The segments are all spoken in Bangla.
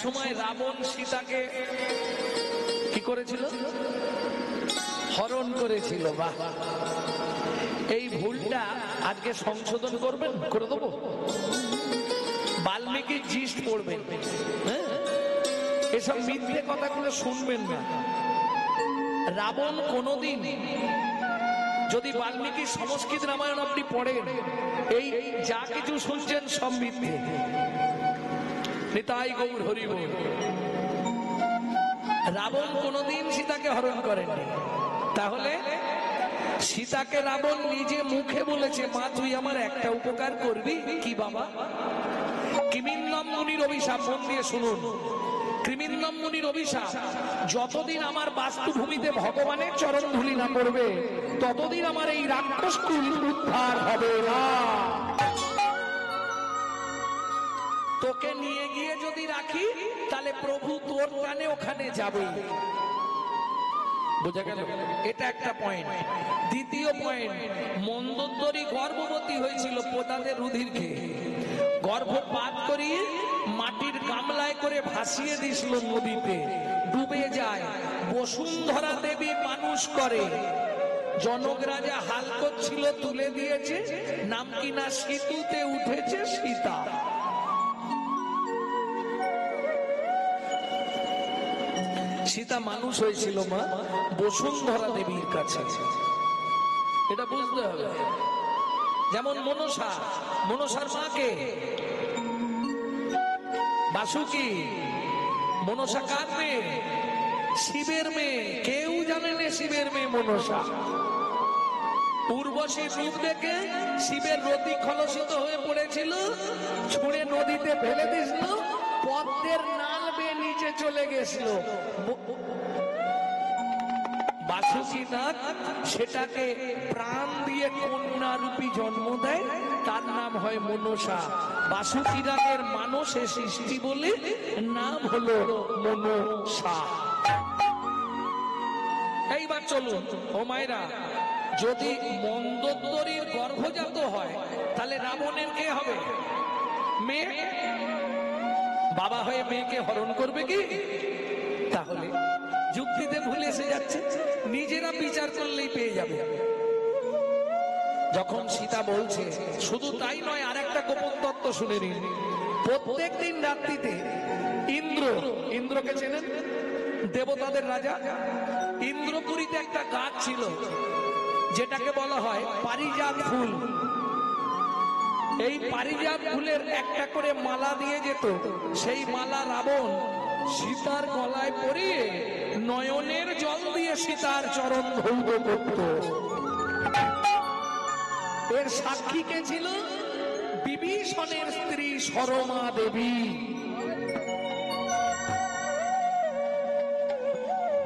সময় রাবণ সীতাকে কি করেছিল? হরণ করেছিল। বাহ, এই ভুলটা আজকে সংশোধন করবেন, করে দেবো। বাল্মীকি জিস্ট পড়বেন, হ্যাঁ, এসব মিথ্যে কথাগুলো শুনবেন না। রাবণ কোনদিন, যদি বাল্মীকি সংস্কৃত রামায়ণ আপনি পড়েন, এই যা কিছু শুনছেন সব মিথ্যে। নিতাই গৌর হরি বল। রাবণ কোনদিন সীতাকে হরণ করেননি। তাহলে সীতাকে রাবণ নিজে মুখে বলেছে, মা তুই আমার একটা উপকার করবি। কি বাবা? কিমিন্নম মুনির অভিশাপ, মন দিয়ে শুনুন। কৃমিন্নম মুনির অভিশাপ, যতদিন আমার বাস্তুভূমিতে ভগবানের চরণ ধুলি না করবে ততদিন আমার এই রাক্ষস কুল উদ্ধার হবে না। তোকে নিয়ে গিয়ে যদি রাখি তাহলে প্রভু তোর টানে ওখানে যাবে। বোঝা গেল? এটা একটা পয়েন্ট। দ্বিতীয় পয়েন্ট, মন্দোদরী গর্ভবতী হয়েছিল পোতাদের রুধির খেয়ে। গর্ভপাত করিয়ে মাটির গামলায় করে ভাসিয়ে দিয়েছিল নদীতে, ডুবে যায়। বসুন্ধরা দেবী মানুষ করে। জনক রাজা হাল করছিল, তুলে দিয়েছে, নাম কিনা সেতুতে উঠেছে সীতা। সীতা মানুষ হয়েছিল মা বসুন্ধরা দেবীর কাছে, এটা বুঝতে হবে। যেমন মনসা, মনসার মাকে বাসুকি। মনসা কার মেয়ে? শিবের মেয়ে। কেউ জানে না শিবের মেয়ে মনসা। উর্বশী রূপ দেখে শিবের রতি খলসিত হয়ে পড়েছিল, ছুঁড়ে নদীতে ফেলে দিয়েছিল, পদ্মের নাল বেয়ে নিচে চলে গেছিল। বাসুকীনাথ সেটাকে প্রাণ দিয়ে কন্যা রূপী জন্ম দেয়, তার নাম হয় মনসা। বাসুকীনাথের মানসে সৃষ্টি বলে নাম হলো মনসা। এইবার চলুন ও মায়েরা, যদি মন্দোদরীর গর্ভজাত হয় তাহলে রাবণের কে হবে? মেয়ে। বাবা হয়ে মেয়েকে হরণ করবে কি? তাহলে যুক্তিতে ভুলে এসে যাচ্ছে, নিজেরা বিচার করলেই পেয়ে যাবে। যখন সীতা বলছে, শুধু তাই নয়, আর একটা গোপন তত্ত্ব শুনে নিন। প্রত্যেক দিন রাত্রিতে ইন্দ্র, ইন্দ্রকে চেনেন? দেবতাদের রাজা। ইন্দ্রপুরীতে একটা গাছ ছিল যেটাকে বলা হয় পারিজাত ফুল। এই পারিজাত ফুলের একটা করে মালা দিয়ে যেত। সেই মালা রাবণ সীতার গলায় পরিয়ে নয়নের জল দিয়ে সীতার চরণ ধৌত করত। এর সাক্ষী কে ছিল? বিভীষণের স্ত্রী সরমা দেবী।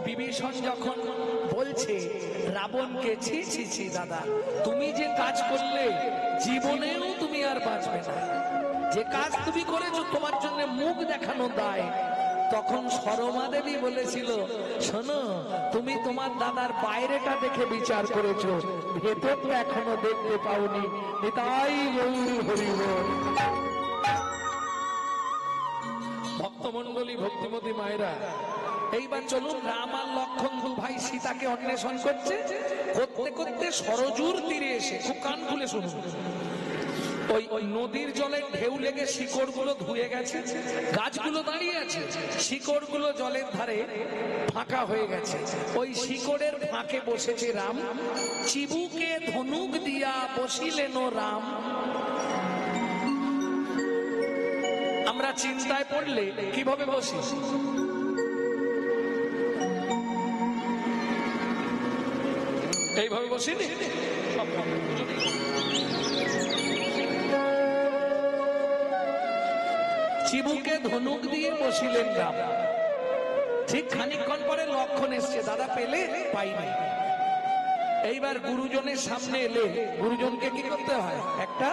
বিভীষণ যখন বলছে রাবণকে, ছি ছি ছি দাদা, তুমি যে কাজ করলে জীবনেও তুমি আর বাঁচবে না, যে কাজ তুমি করেছো তোমার জন্য মুখ দেখানো দায়। তখন সরমা দেবী বলেছিল, শোনো, তুমি তোমার দাদার বাইরেটা দেখে বিচার করেছো, ভেতরটা এখনো দেখতে পাওনি। তাই হরি বল। ভক্তমন্ডলী, ভক্তিমতী মায়েরা, এইবার চলুন, রাম আর লক্ষণ দু ভাই সীতাকে অন্বেষণ করছে। করতে করতে সরজুর তীরে এসে, খুব কান খুলে শুনুন, ওই নদীর জলে ঢেউ লেগে শিকড় গুলো ধুয়ে গেছে, গাছগুলো দাঁড়িয়ে আছে, শিকড় গুলো জলের ধারে ফাঁকা হয়ে গেছে। ওই শিকড়ের ফাঁকে বসেছে রাম। চিবুকে ধনুক দিয়া বসিলেন রাম। আমরা চিন্তায় পড়লে কিভাবে বসি? এইভাবে বসিনি? চিবুকে ধনুক দিয়ে বসিলেন রাম। ঠিক খানিকক্ষণ পরে লক্ষণ এসছে, দাদা পেলে? পাইনি। এইবার গুরুজনের সামনে এলে গুরুজনকে কি করতে হয়? একটা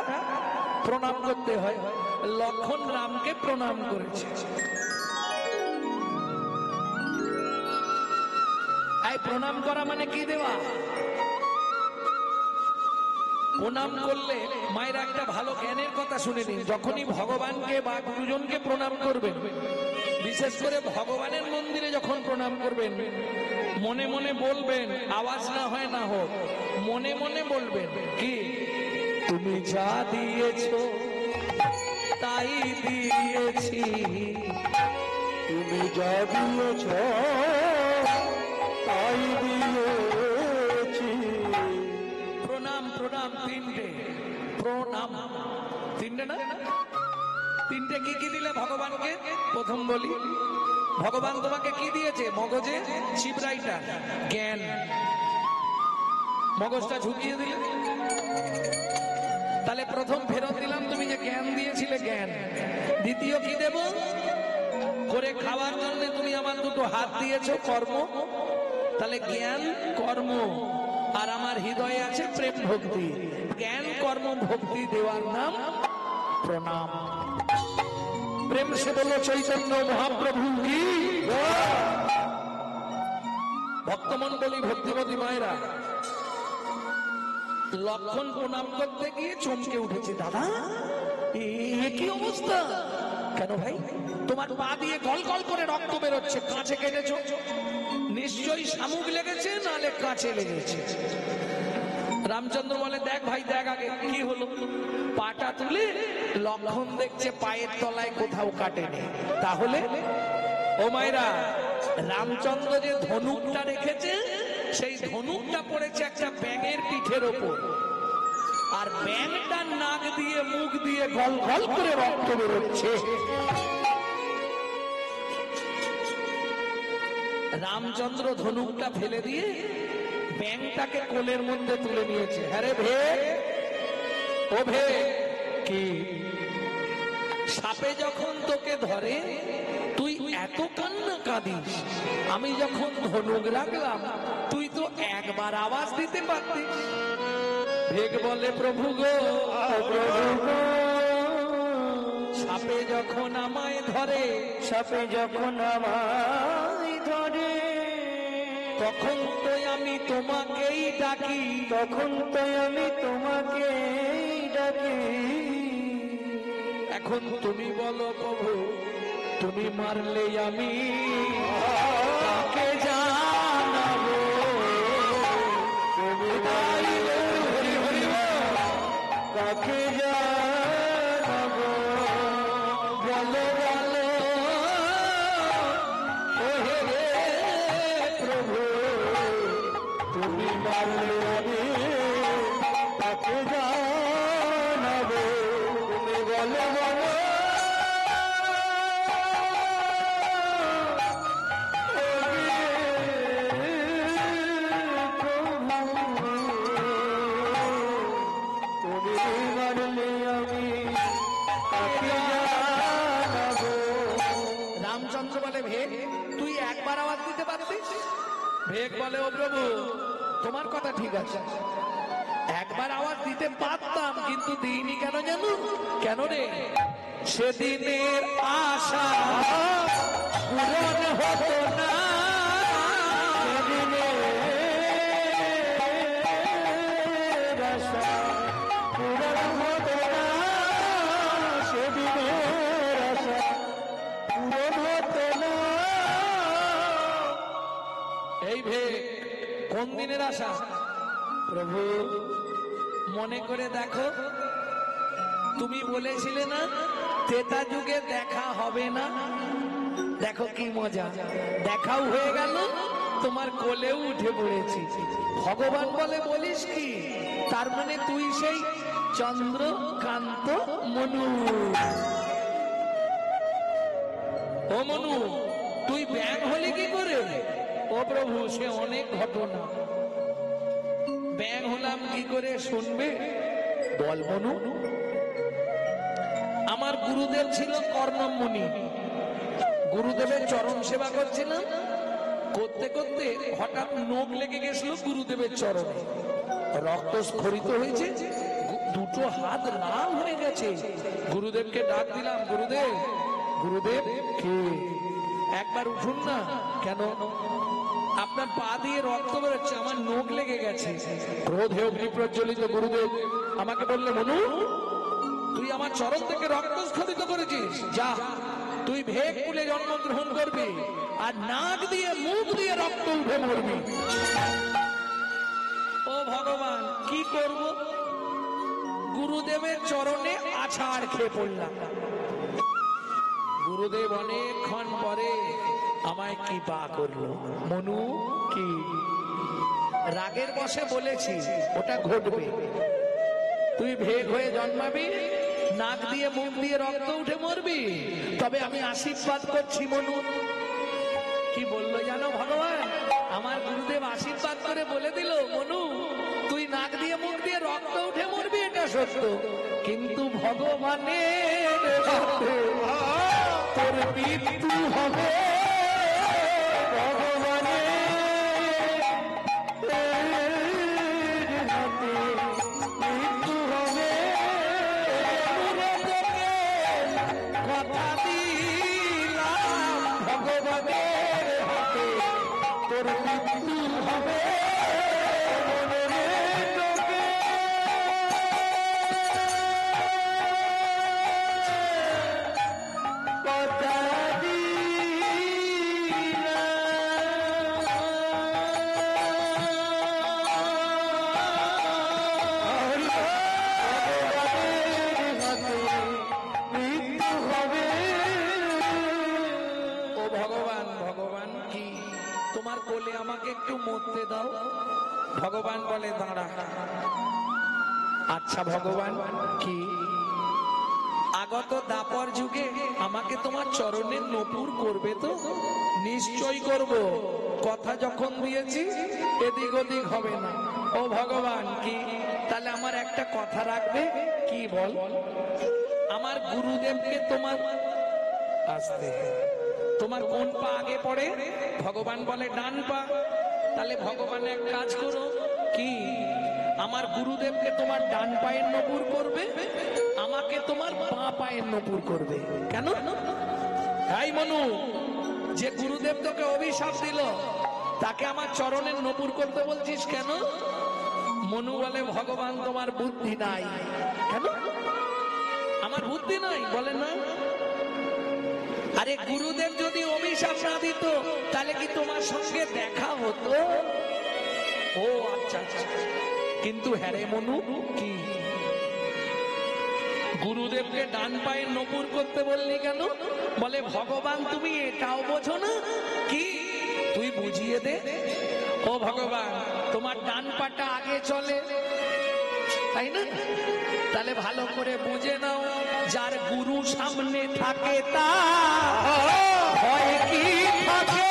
প্রণাম করতে হয়। লক্ষণ রামকে প্রণাম করেছে। এই প্রণাম করা মানে কি দেওয়া? প্রণাম করলে মায়ের একটা ভালো জ্ঞানের কথা শুনে নিন। যখনই ভগবানকে বা গুরুজনকে প্রণাম করবেন, বিশেষ করে ভগবানের মন্দিরে যখন প্রণাম করবেন মনে মনে বলবেন, আওয়াজ না হয় না হোক, মনে মনে বলবেন কি, তুমি যা দিয়েছো তাই দিয়েছি, তুমি যা দিয়েছ তাই দিয়েছি। প্রণাম প্রণাম তিনটে, প্রণাম তিনটে না, তিনটে কি কি দিলে ভগবানকে? প্রথম বলি, ভগবান তোমাকে কি দিয়েছে? মগজে চিবরাইটা জ্ঞান, মগজটা ঝুঁকিয়ে দিলে। তাহলে প্রথম ফেরত দিলাম, তুমি যে জ্ঞান দিয়েছিলে জ্ঞান। দ্বিতীয় কি দেব? করে খাওয়ার জন্য তুমি আমার দুটো হাত দিয়েছো, কর্ম। তাহলে জ্ঞান কর্ম, আর আমার হৃদয়ে আছে প্রেম ভক্তি। জ্ঞান কর্ম ভক্তি দেওয়ার নাম প্রণাম। প্রেম সে বলো চৈতন্য মহাপ্রভু কি। ভক্তমন্ডলী, ভক্তিমতী মায়েরা, লক্ষণ প্রণাম করতে গিয়ে চমকে উঠেছে, দাদা এ কি অবস্থা? কেন ভাই? তোমার পা দিয়ে গল গল করে রক্ত বেরোচ্ছে, কাঁচে কেটেছো? নিশ্চয়ই শামুক লেগেছে, নালে কাঁচে লেগেছে। রামচন্দ্র বলে, দেখ ভাই দেখ আগে কি হলো। পাটা তুলে লক্ষণ দেখছে পায়ের তলায় কোথাও কাটেনি। তাহলে ও মায়েরা, রামচন্দ্র যে ধনুকটা রেখেছে সেই ধনুকটা পড়েছে একটা ব্যাঙের পিঠের ওপর, আর ব্যাঙটা নাক দিয়ে মুখ দিয়ে গল গল করে রক্ত বেরোচ্ছে। রামচন্দ্র ধনুকটা ফেলে দিয়ে ব্যাঙটাকে কোলের মধ্যে তুলে নিয়েছে। আরে ভে ও ভে, কি সাপে যখন তোকে ধরে তুই এত কান্না কাঁদিস, আমি যখন ধনুক রাখলাম তুই তো একবার আওয়াজ দিতে পারতিস। ভেগ বলে, প্রভু গো প্রভু গো, সাপে যখন আমায় ধরে, সাপে যখন আমায় ধরে, তখন তো আমি তোমাকেই ডাকি, তখন তো আমি তোমাকেই ডাকি। এখন তুমি বলো প্রভু, তুমি মারলে আমি কাকে জানাবো? তুমি মারলে হরি হরি কাকে জানাবো? বলো বলো ও হে হে প্রভু, তুমি মারলে আমি কাকে জানাবো? তুমি বলো বলো রামচন্দ্র বলে, ভেগ তুই একবার আওয়াজ দিতে পারতিস। ভেগ বলে, ও প্রভু তোমার কথা ঠিক আছে, একবার আওয়াজ দিতে পারতাম, কিন্তু দিইনি কেন জানো? কেন রে? সেদিনের আশা পূরণ হতো না, সেদিনের আশা পূরণ হতো না, সেদিনের আশা পূরণ হতো না। এই ভেগ কোন দিনের আশা? প্রভু মনে করে দেখো, তুমি বলেছিলে না ত্রেতা যুগে দেখা হবে না, দেখো কি মজা, দেখাও হয়ে গেল, তোমার কোলেও উঠে পড়েছি। ভগবান বলে, বলিস কি? তার মানে তুই সেই চন্দ্রকান্ত মনু। ও মনু, তুই ব্যাং হলি কি করে? ও প্রভু, সে অনেক ঘটনা। ব্যাং হলাম কি করে শুনবে? বল মনু। আমার গুরুদেব ছিল কর্ণম মুনি, গুরুদেবের চরণ সেবা করছিলাম, করতে করতে হঠাৎ নখ লেগে গেছিল গুরুদেবের চরণে, রক্ত স্খলিত হয়েছে, দুটো হাত লাল হয়ে গেছে। গুরুদেবকে ডাক দিলাম, গুরুদেব গুরুদেব কে? একবার উঠুন না। কেন? আপনার পা দিয়ে রক্ত বেরোচ্ছে, আমার নখ লেগে গেছে। ক্রোধে অগ্নি প্রজ্বলিত গুরুদেব আমাকে বললে, মনু তুই আমার চরণ থেকে রক্ত স্খলিত করেছিস, যা তুই ভেগ কুলে জন্মগ্রহণ করবি আর নাক দিয়ে মুখ দিয়ে রক্ত উঠে মরবি। ও ভগবান, কি করব? গুরুদেবের চরণে আছাড় খেয়ে পড়লাম। গুরুদেব অনেকক্ষণ পরে আমায় কৃপা করলো। মনু, কি রাগের বশে বলেছি, ওটা ঘটবে। তুই ভেগ হয়ে জন্মাবি, নাক দিয়ে মুখ দিয়ে রক্ত উঠে মরবি, তবে আমি আশীর্বাদ করছি মনু। কি বললো জানো ভগবান? আমার গুরুদেব আশীর্বাদ করে বলে দিল, মনু তুই নাক দিয়ে মুখ দিয়ে রক্ত উঠে মরবি, এটা সত্য, কিন্তু ভগবানের হাতে তোর মৃত্যু হবে। ভগবান বলে, দাঁড়া। আচ্ছা ভগবান, কি আগত দাপর যুগে আমাকে তোমার চরণের নপুর করবে তো? নিশ্চয় করব, কথা যখন দিয়েছি এদিক ওদিক হবে না। ও ভগবান, কি তাহলে আমার একটা কথা রাখবে? কি বল? আমার গুরুদেবকে তোমার আসতে, তোমার কোন পা আগে পড়ে? ভগবান বলে ডান পা। তাহলে ভগবান এক কাজ করো, কি আমার গুরুদেবকে তোমার ডান পায়ের নপুর করবে, আমাকে তোমার বাঁ পায়ের নপুর করবে। কেন? তাই মনু, যে গুরুদেব তোকে অভিশাপ দিল তাকে আমার চরণের নপুর করতে বলছিস কেন? মনু বলে, ভগবান তোমার বুদ্ধি নাই। কেন আমার বুদ্ধি নাই? বলে না। আরে গুরুদেব যদি অভিশাপ না দিত তাহলে কি তোমার সঙ্গে দেখা হতো? ও আচ্ছা আচ্ছা। কিন্তু হ্যাঁ রে মনু, কি গুরুদেবকে ডান পায়ে নপুর করতে বললি কেন? বলে, ভগবান তুমি এটাও বোঝো না? কি তুই বুঝিয়ে দে। ও ভগবান, তোমার ডান পাটা আগে চলে, তাই না? তাহলে ভালো করে বুঝে নাও, যার গুরু সামনে থাকে তার ভয় কি থাকে?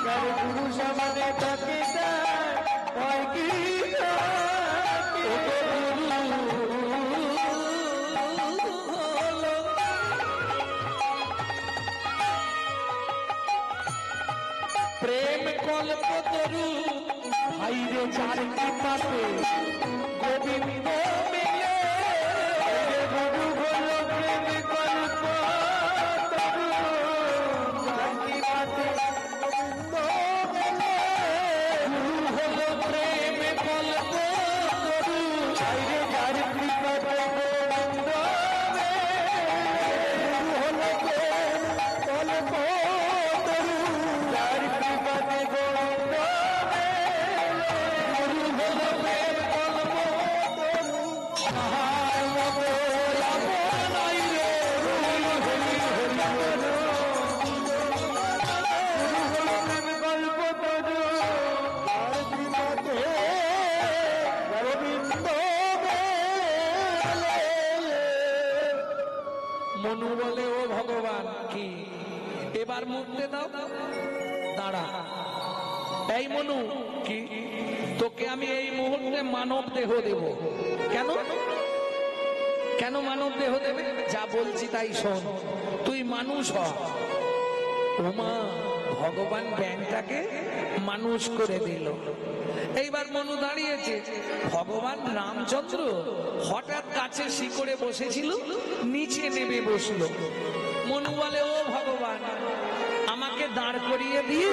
যার গুরু সামনে থাকে তার ভয় কি থাকে? প্রেম কল্পতরু ভাইরে চার কৃপাতে গোবিন্দ মিলে গুরু হলো প্রেম কল্পতরু চার কৃপাতে গোবিন্দ মিলে গুরু হলো প্রেম কল্পতরু ভাইরে চার কৃপাতে গোবিন্দ গুরু হলো প্রেম কল্পতরু। মনু বলে ও ভগবান কি এবার মুক্তি দাও। দাঁড়া, এই মনু কি তোকে আমি এই মুহূর্তে মানব দেহ দেব। কেন কেন মানব দেহ দেবে? যা বলছি তাই শোন, তুই মানুষ হ। ওমা, ভগবান ব্যাংটাকে মানুষ করে দিল। এইবার মনু দাঁড়িয়েছে, ভগবান রামচন্দ্র হঠাৎ কাছে শিকড়ে বসেছিল, নিচে নেমে বসলো। মনু বলে ও ভগবান, আমাকে দাঁড় করিয়ে দিয়ে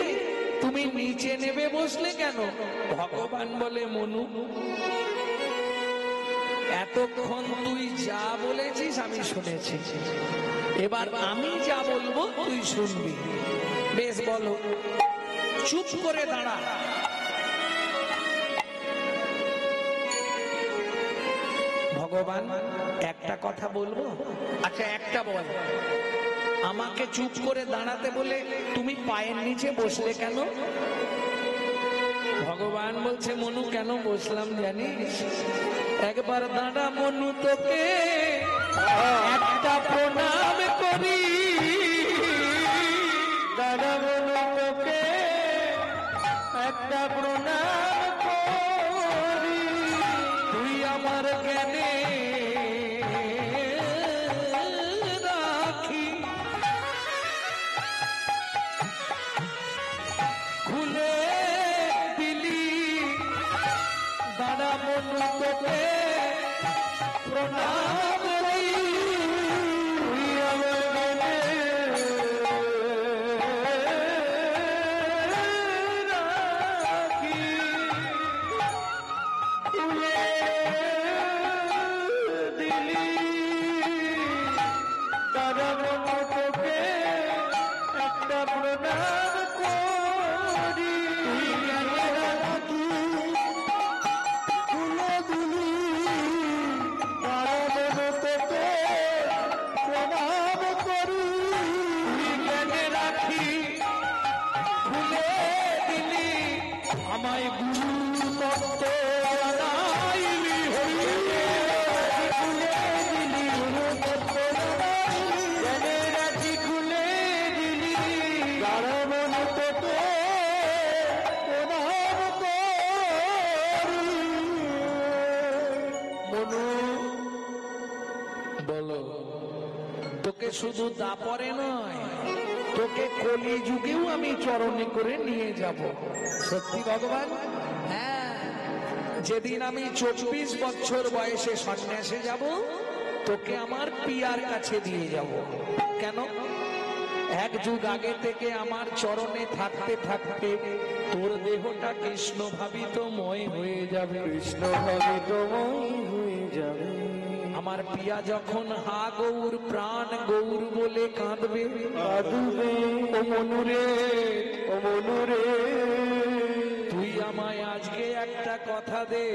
তুমি নিচে নেমে বসলে কেন? ভগবান বলে মনু, এতক্ষণ তুই যা বলেছিস আমি শুনেছি, এবার আমি যা বলবো তুই শুনবি। বেশ বলো। চুপ করে দাঁড়া। ভগবান একটা কথা বলবো? আচ্ছা একটা বল। আমাকে চুপ করে দাঁড়াতে বলে তুমি পায়ের নিচে বসলে কেন? ভগবান বলছে মনু কেন বসলাম জানিস? একবার দাঁড়া মনু, তোকে একটা প্রণাম করি। দাদা মনু তোকে একটা প্রণাম করি। তুই আমার জ্ঞানে রাখি, খুলে দিলি। দাঁড়া মনু, তোকে প্রণাম করি। তুই আমার মনে রাখি, তুলে দিলি। দাদা মনু তোকে একটা প্রণাম করি। তুই জ্ঞানে রাখি, তুলে দিলি। দাদা মনু তোকে প্রণাম করি। তুই জ্ঞানে রাখি, খুলে দিলি। আমায় গুরু তত্ত্ব জানাইলি হরি। খুলে দিলি গুরু তত্ত্ব জানাইলি। জ্ঞানে রাখি খুলে দিলি। দাদা মনু তোকে প্রণাম করি। মনু বলো, তোকে শুধু দাপরে নয়, তোকে কলি যুগেও আমি চরণে করে নিয়ে যাব। সত্যি ভগবান? হ্যাঁ, যেদিন আমি 24 বছর বয়সে সন্ন্যাসে যাব, তোকে আমার পিয়ার কাছে দিয়ে যাব। কেন? এক যুগ আগে থেকে আমার চরণে থাকতে থাকতে তোর দেহটা কৃষ্ণ ভাবিতময় হয়ে যাবে। কৃষ্ণ ভাবিতময় হয়ে যাবে। আমার পিয়া যখন হা গৌর প্রাণ গৌর বলে কাঁদবে, কাঁদবে ও মনুরে, ও মনুরে। তুই আমায় আজকে একটা কথা দে।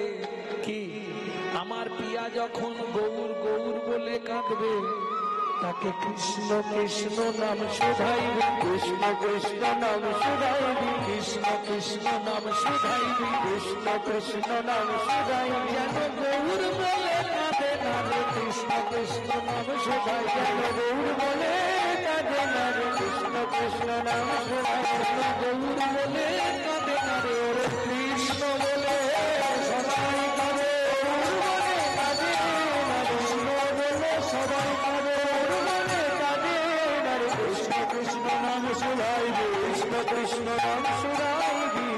কি? আমার পিয়া যখন গৌর গৌর বলে কাঁদবে, তাকে কৃষ্ণ কৃষ্ণ নাম শোধাইবি। কৃষ্ণ কৃষ্ণ নাম শুধাইবি। কৃষ্ণ কৃষ্ণ নাম শোধাইবি। কৃষ্ণ কৃষ্ণ নাম শুধাইবি। যেন গৌর বলে কাঁদে না রে, কৃষ্ণ কৃষ্ণ নাম শোধাই। যেন গৌর বলে কাঁদে না রে। কৃষ্ণ কৃষ্ণ নাম শুধাইবি। গৌর বলে কাঁদে না রে, ওরে কৃষ্ণ বলে সবাই কাঁদে। গৌর বলে কাঁদে না রে। কৃষ্ণ বলে সবাই কাঁদে। গৌর বলে কাঁদে না রে। কৃষ্ণ কৃষ্ণ নাম শুধাইবি। কৃষ্ণ কৃষ্ণ নাম শুধাইবি।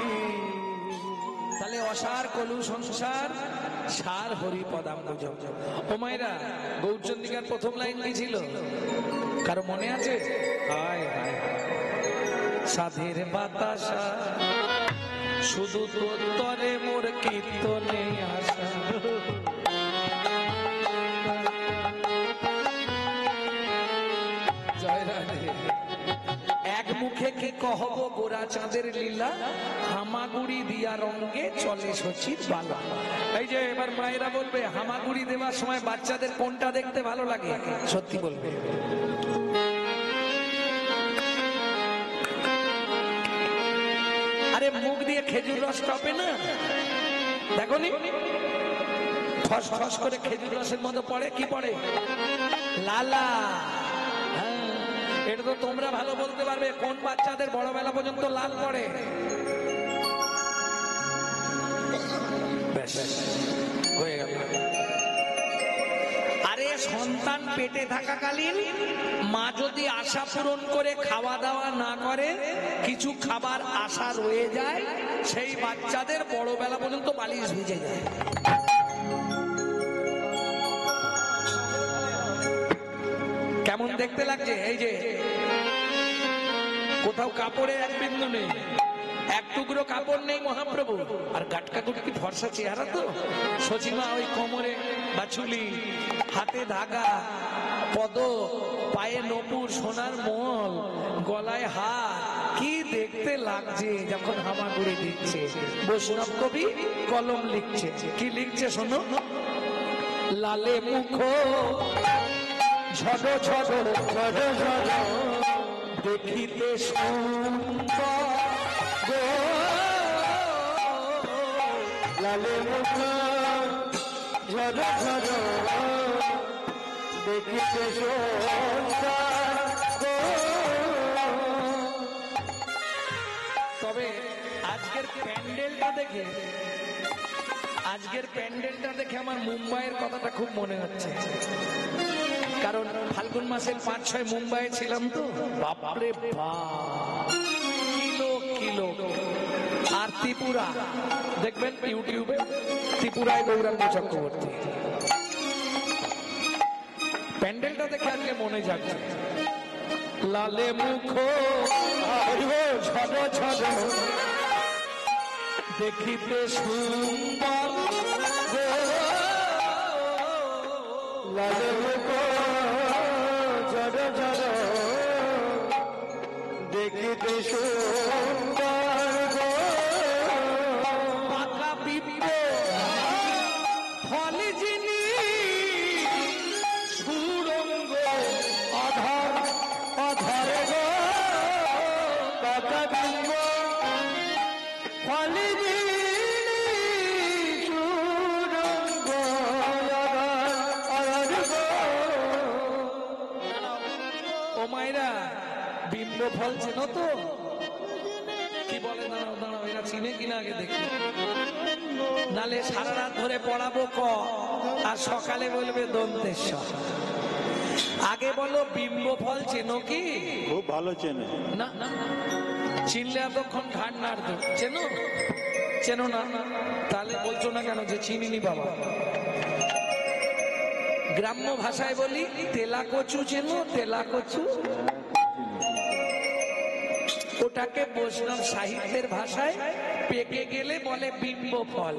তাহলে অসার কলু সংসার, সার হরি পদাম্বুজ। ও মায়েরা, গৌরচন্দ্রিকার প্রথম লাইন কি ছিল? কারো মনে আছে? হায় হায়, সাধের বাতাসা শুধু তোর তরে মোর কীর্তনে আসা। জয় রাধে। এক মুখে কি কহব গোরা চাঁদের লীলা, হামাগুড়ি দিয়া রঙে চলে সচির বালা। এই যে এবার মায়েরা বলবে, হামাগুড়ি দেওয়ার সময় বাচ্চাদের কোনটা দেখতে ভালো লাগে? সত্যি বলবে। আরে মুখ দিয়ে খেজুর রস টপে না, দেখো নি? ফস ফস করে খেজুর রসের মতো পড়ে। কি পড়ে? লালা। এটা তো তোমরা ভালো বলতে পারবে, কোন বাচ্চাদের বড় বেলা পর্যন্ত লাল পড়ে? ব্যাস, হয়ে গেল। আরে সন্তান পেটে থাকাকালীন মা যদি আশা পূরণ করে খাওয়া দাওয়া না করে, কিছু খাবার আশা রয়ে যায়, সেই বাচ্চাদের বড় বেলা পর্যন্ত বালিশ ভিজে যায়। কেমন দেখতে লাগছে? এই যে কোথাও কাপড়ে এক বিন্দু নেই, এক টুকরো কাপড় নেই মহাপ্রভু, আর গাটকা গুটকি ফর্সা চেহারা তো সচিমা, ওই কোমরে বাছুলি, হাতে ধাগা, পদ, পায়ে নপুর, সোনার মল, গলায় হার, কি দেখতে লাগছে যখন হামাগুড়ি দিচ্ছে। বৈষ্ণব কবি কলম লিখছে, কি লিখছে শোনো। লালে মুখ ঝড় ঝড় ঝড় ঝড় দেখিতে সুন্দর গো, লালে মুখ ঝড় ঝড় দেখিতে সুন্দর গো। তবে আজকের প্যান্ডেলটা দেখে আমার মুম্বাইয়ের কথাটা খুব মনে হচ্ছে, কারণ ফাল্গুন মাসের 5-6 মুম্বাইয়ে ছিলাম তো, বাপরে বাপ, কিলো কিলো। আর ত্রিপুরা দেখবেন ইউটিউবে, ত্রিপুরায় গৌরাঙ্গ চক্রবর্তী, প্যান্ডেলটা দেখে আজকে মনে যাচ্ছে। লালে মুখ ঝড় ঝড় দেখিতে সুন্দর গো, লালে মুখ ঝড় ঝড় দেখিতে সুন্দর গো। পাকা পিঁপড়ে ফল যিনি সুরঙ্গ আধার আধার গো, পাকা বিম্ব ফল যিনি সুরঙ্গ আধার আধার গো। ও মায়েরা, বিম্ব ফল চেনো তো? কি বলে? দাঁড়াও দাঁড়াও, এরা চিনে কিনা আগে দেখি, নালে সারা রাত ধরে পড়াবো ক, আর সকালে বলবে দন্তেশ্বর। আগে বলো বিম্ব ফল চেনো কি? খুব ভালো চেনে। না না, চিনলে এতক্ষণ ঘাট নাড়ত। চেনো? চেনো না? তাহলে বলছো না কেন যে চিনিনি বাবা? গ্রাম্য ভাষায় বলি তেলা কচু। চেনো তেলা কচু? ওটাকে বৈষ্ণব সাহিত্যের ভাষায় পেকে গেলে বলে বিম্ব ফল।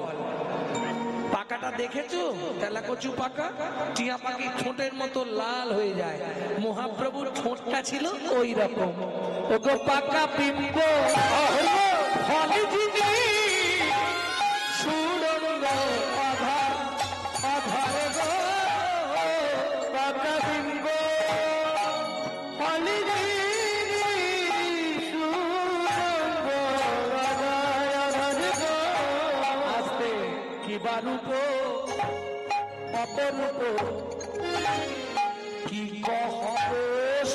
পাকাটা দেখেছো? তেলা কচু পাকা, টিয়া পাখি ঠোঁটের মতো লাল হয়ে যায়। মহাপ্রভুর ঠোঁটটা ছিল ওই রকম। ওগো পাকা বিম্ব ফল যিনি সুরঙ্গ আধার আধার গো, পাকা বিম্ব ফল যিনি সুরঙ্গ আধার আধার গো। আস্তে কি বারূপ অপরূপ, কি কহব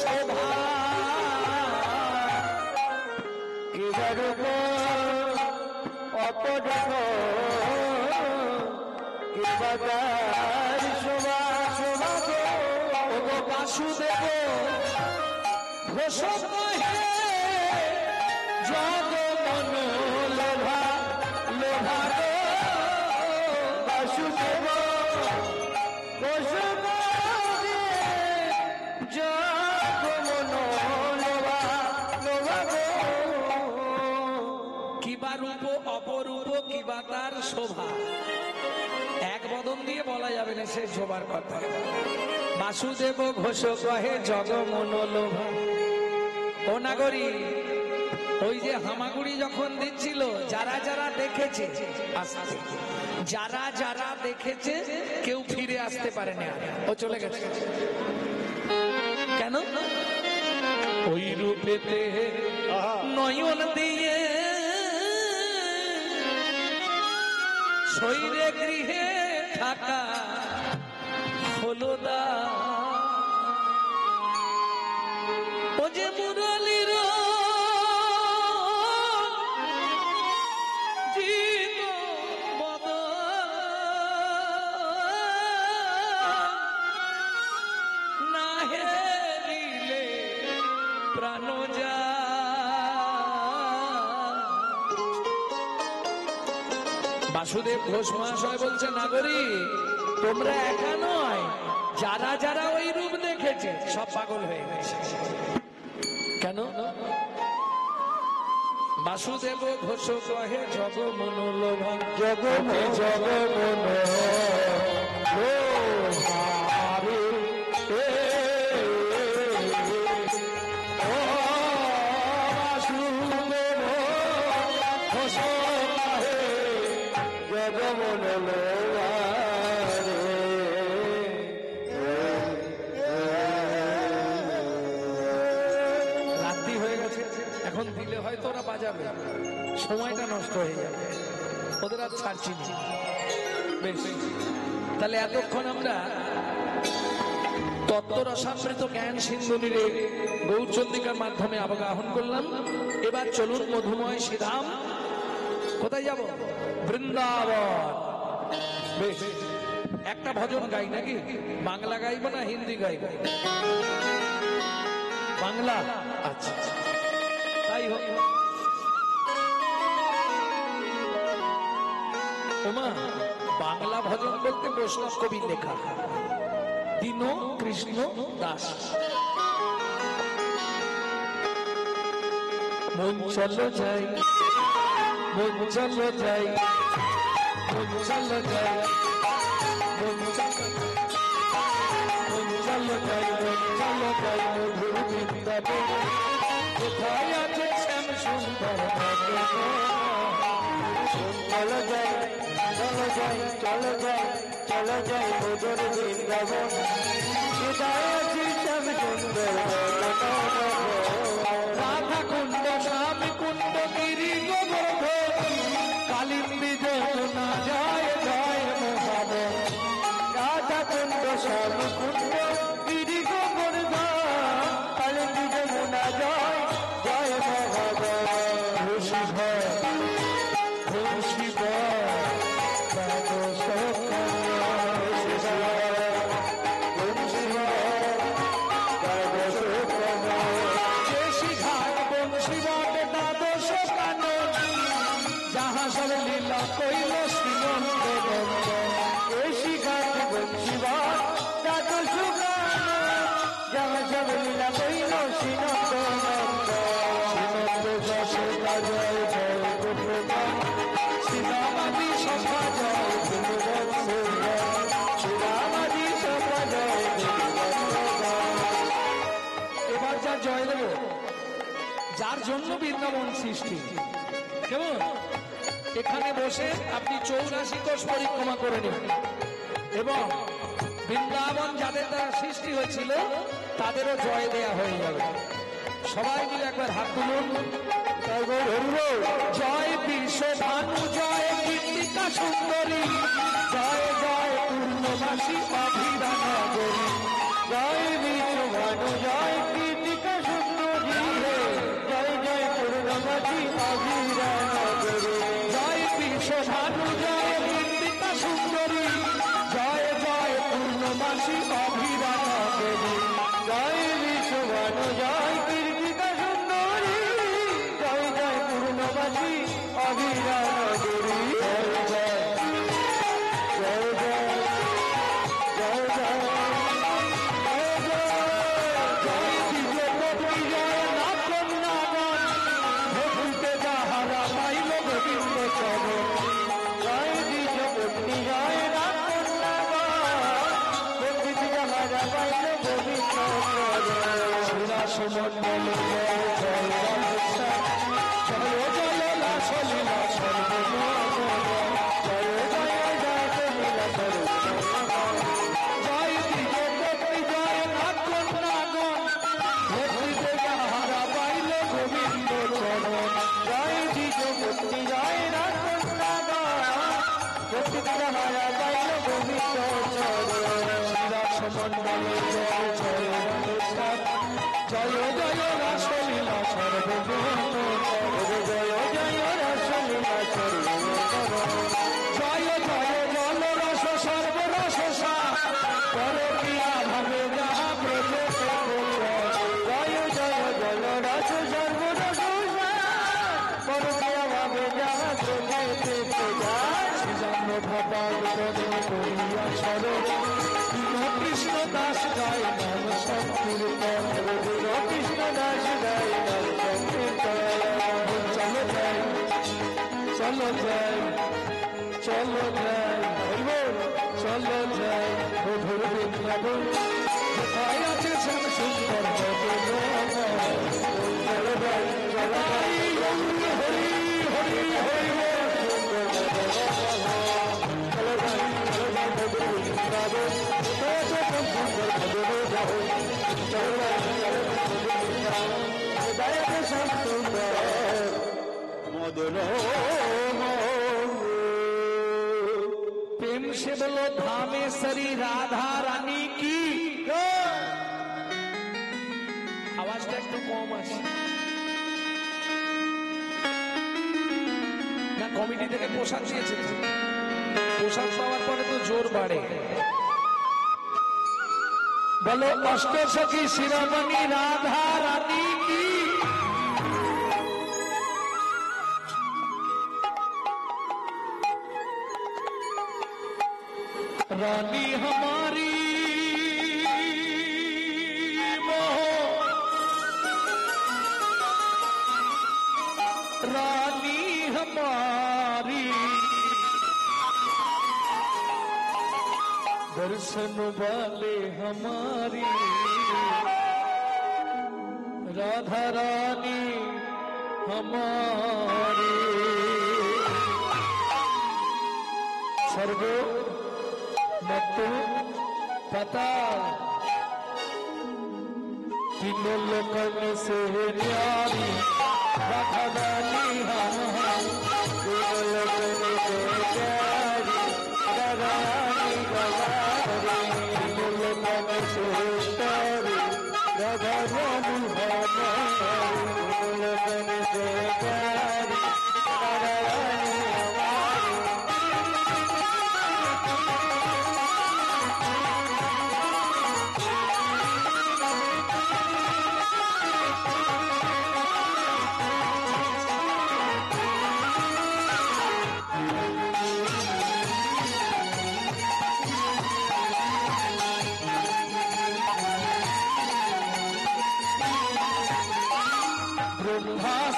শোভা, কি বারুপ অপরূপ, কি বাদার শোভা শোভা গো। ওগো বাসুদেব ঘোষ কহে জগ মন লোভা লোভা গো, বাসুদেব ঘোষ কহে জগ মন লোভা লোভা গো। কিবা রূপ অপরূপ, কিবা তার শোভা, এক বদন দিয়ে বলা যাবে না সে শোভার কথা। বাসুদেব ঘোষ কহে জগ মন লোভা। ও নাগরী, ওই যে হামাগুড়ি যখন দিচ্ছিল, যারা যারা দেখেছে, আসতে যারা যারা দেখেছে কেউ ফিরে আসতে পারে না, ও চলে গেছে। কেন? ওই রূপেতে নয়ন দিয়ে শৈরে গৃহে থাকা হলো দা। ও যে মুরলীর জিত বদন না হেরিলে প্রাণ যা। বাসুদেব ঘোষ মহাশয় বলছে, নাগরিক তোমরা একা নয়, যারা যারা ওই রূপ দেখেছে সব পাগল হয়ে গেছে। কেন? বাসুদেব ঘোষ কহে জগ মনোলোভন, জগ জগ রাত্রি হয়ে গেছে, এখন দিলে হয়তো ওরা বাজাবে, সময়টা নষ্ট হয়ে যাবে, ওদের আর ছাড়ছি না। বেশ, তাহলে এতক্ষণ আমরা তত্ত্ব রসামৃত জ্ঞান সিন্ধুনীরে গৌরচন্দ্রিকার মাধ্যমে অবগাহন করলাম। এবার চলুন মধুময় শ্রীধাম। কোথায় যাব? বৃন্দাবন। বেশ, একটা ভজন গাই নাকি? বাংলা গাইব না হিন্দি গাইব? বাংলা। আচ্ছা, তাই হোক। ওমা, বাংলা ভজন বলতে বৈষ্ণব কবির লেখা, দীন কৃষ্ণ দাস। মন চলো যাই, মন চলো যাই, মন চলো যাই, মন চলো, মন চলো যাই, মন চলো যাই মধুর বৃন্দাবন। কোথায় আছে শ্যাম সুন্দর চলো যাই, চলো যাই, চলো যাই, চলো যাই মধুর বৃন্দাবন। কোথায় আছি শ্যাম সুন্দর রাধা কুণ্ড, স্বামী কুণ্ড, গিরি গোবর্ধন, কালিন্দী যমুনা জয় জয় মহাবন। রাধা কুণ্ড, স্বামী কুণ্ড, গিরি গোবর্ধন, কালিন্দী যমুনা জয় জয় মহাবন। খুশি ভয়, খুশি ভয়, লীলা কইল শ্রীমন্ত এসি ঘাট বংশীবাদ দ্বাদশ গান, যাহা সব লীলা কইল শ্রীনন্দ শ্রীমন্ত যশোদা জয় জয় গোপীনাথ, শ্রীরামাদি সভা জয় গুণবৎস, শ্রীরামাদি সভা জয়। এবার যা জয় দেব, যার জন্য বৃন্দাবন সৃষ্টি, কেমন? এখানে বসে আপনি 84 কোষ পরিক্রমা করে নেবেন এবং বৃন্দাবন যাদের দ্বারা সৃষ্টি হয়েছিল তাদেরও জয় দেয়া হয়ে যাবে। সবাই মিলে একবার হাত তুলুন। জয় বিশ্বভানু, জয় কীর্তিকা সুন্দরী, জয় জয় পূর্ণবাসী অভিরানগরী, জয় বিশ্বভানু, জয় কীর্তিকা সুন্দরী, জয় জয় পূর্ণমাসী অভিরানগরী। জয় বিশ্বভানু, জয় কীর্তিকা সুন্দরী, জয় জয় পূর্ণবাসী অভিরানগরী, জয় বিশ্বভানু, জয় কীর্তিকা সুন্দরী, জয় জয় পূর্ণমাসী অভিরানগরী। জয় জয়, জয় জয়, জয় জয়, জয় দিব্যপতি, জয় নাগন, ভক্তিতে যাহারা পাইল গোবিন্দ চরণ। জয় দ্বিজপত্নী, জয় সুমন্ডল জয় জয় রাধেশ্যাম, জয় জয় লাসলীলা সর্বমঙ্গল, জয় জয় জয় লীলা সর্বমঙ্গল। জয় দ্বিজপতি, জয় নাগন, ভক্তিতে যাহারা পাইল গোবিন্দ চরণ। জয় দ্বিজপত্নী, জয় ভক্তিতে যাহারা পাইল গোবিন্দ চরণ। সুমন্ডল জয় জয় রাধেশ্যাম, জয় জয় জয় জয় রসলীলা জয় জয় জল রস সর্বরস পরকিয়া ভাবে যাহা ব্রজ জয় জয় জল রস সর্বরস পরকিয়া ভাবে যাহা করিয়া সরল কৃষ্ণ দাস গায় নাম সংকীর্তন কৃষ্ণ দাস গায় নাম সংকীর্তন চলো যাই চলো যাই চলো যাই চলো যাই মধুর বৃন্দাবন কোথায় আছে শ্যাম সুন্দর চলো যাই চলো যাই হরি হরি হরি प्रेम से बोलो धामेश्वरी राधा रानी की आवाजটা একটু কম আছে না কমিটি থেকে পোশাক দিয়েছে পোশাক পাওয়ার পরে তো জোর বাড়ে बोलो अष्ट सखी शिरोमणि राधा रानी की रानी हमारी रानी हमारी दर्शन वाले हमारी राधा रानी हमारी सर्वो मत्तु पता तीनों लोकन से न्यारी राधा रानी हमारी तीनों लोकन से न्यारी राधा रानी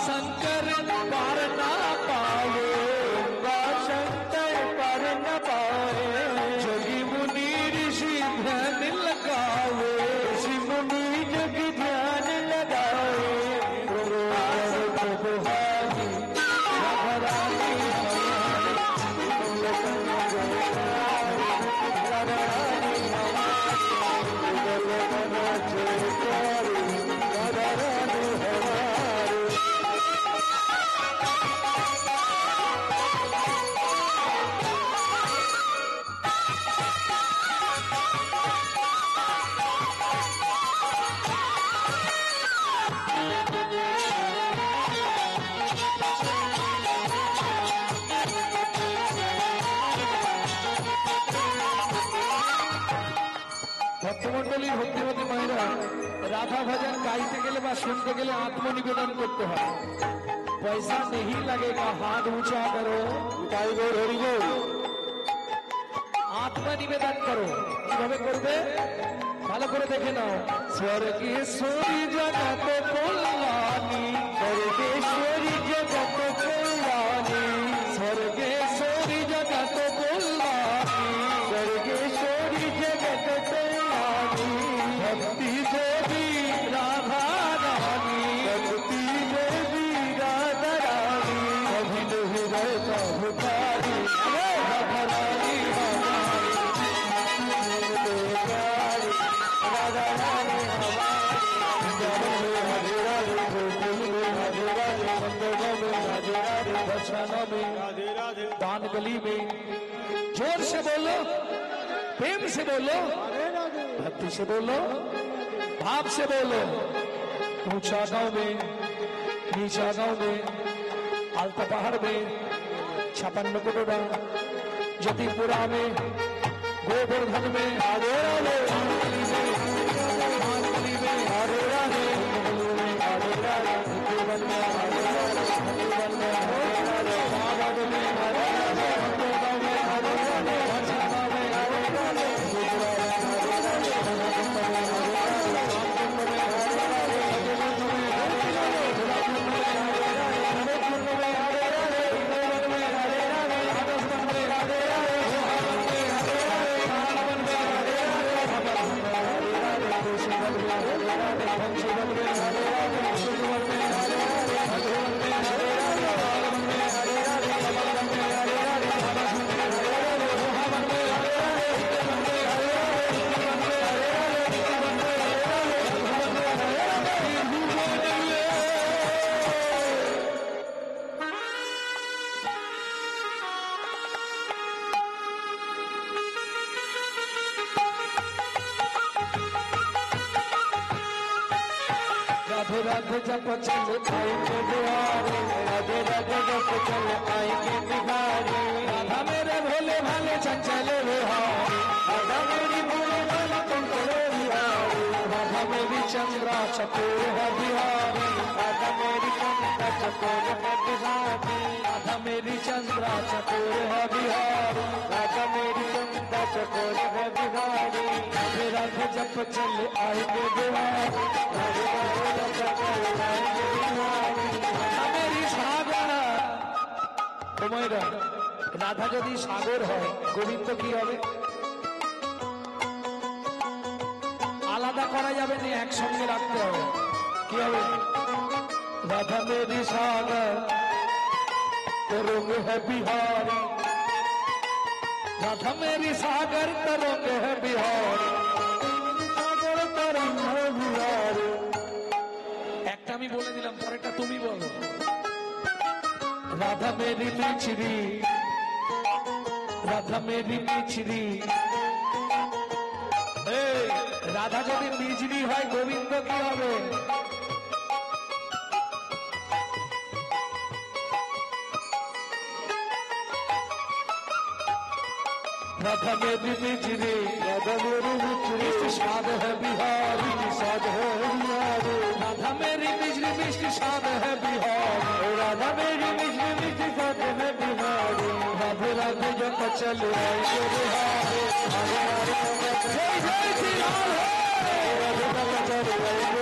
शंकर पर न पावे शंकर पर न पावे जोगी मुनि ऋषि ध्यान लगावे ऋषि मुनि जोगी ध्यान लगावे ভক্তমন্ডলী ভক্তিমতী মায়েরা রাধা ভজন গাইতে গেলে বা শুনতে গেলে আত্মনিবেদন করতে হয় পয়সা নেই লাগেগা হাত উঁচা করো আত্মনিবেদন করো কিভাবে করবে ভালো করে দেখে নাও স্বর্গেশ্বরী জগত কল্যাণী স্বর্গেশ্বরী জগত কল্যাণী স্বর্গেশ্বরী জগত কল্যাণী স্বর্গেশ্বরী জগত কল্যাণী ভক্তি দেবী রাধা রানী ভক্তি দেবী রাধা রানী অভিন হৃদয় প্রভুকারী রাধা রানী दान गली में जोर से बोलो प्रेम से बोलो भक्ति से बोलो भाव से बोलो ऊंचा गांव में नीचा गांव में, आलता पहाड़ में, 56 करोड़ा, जतीपुरा में, गोवर्धन में, आरोरा में, मानकली में, आरोरा में, आरोरा में, गोवर्धन में, राधे जप चल आएंगे बिहारी, राधे राधे जप चल आएंगे बिहारी, राधा मेरे भोले भाले चंचल बिहारी, राधा मेरी भोले भाले चंचल बिहारी, राधा मेरी चंद्रा चकोर है बिहारी, राधा मेरी चंद्रा चकोर है बिहारी, राधा मेरी चंद्रा चकोर है बिहारी, राधा मेरी चंद्रा चकोर है बिहारी, राधे राधे जप चल आएंगे बिहारी, राधे राधे जप चल आएंगे बिहारी, राधा मेरी सागर। राधा যদি সাগর হয় গোবিন্দ কি হবে? আলাদা করা যাবে না, একসঙ্গে রাখতে হবে। কি হবে? রাধা মেরি সাগর तरंग है बिहारी, राधा मेरी सागर तरंग है बिहारी, सागर तरंग है बिहारी। একটা আমি বলে দিলাম, পরেরটা তুমি বলো। राधा मेरी बिछड़ी, राधा मेरी बिछड़ी, राधा যদি বিজলি হয় গোবিন্দ কি হবে? राधा मेरी बिजली, राधा मेरी बिजली, स्वाद है बिहारी, स्वाद है बिहारी, राधा मेरी बिजली मिष्ट स्वाद है बिहारी, राधा मेरी बिजली मिष्ट स्वाद है बिहारी, राधे राधे जप चले आएंगे बिहारी, जय जय श्री राम, राधे राधे जप चले आएंगे